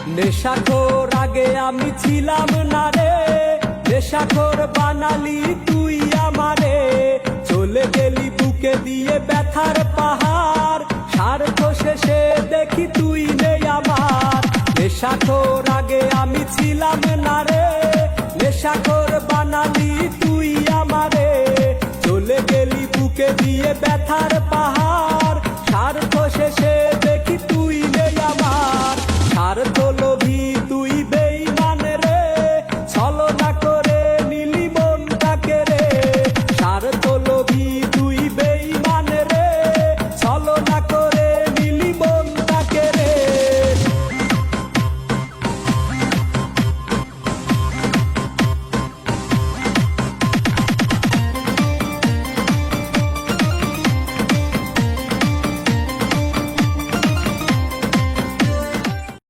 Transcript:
নেশাখোর আগে আমি ছিলাম না রে, নেশাখোর বানালি তুই আমারে। চলে গেলি বুকে দিয়ে ব্যথার পাহাড়, স্বার্থ শেষে দেখি তুই নেই আমার। নেশাখোর আগে আমি ছিলাম না রে, নেশাখোর বানালি তুই আমারে। চলে গেলি বুকে দিয়ে ব্যথার পাহাড়।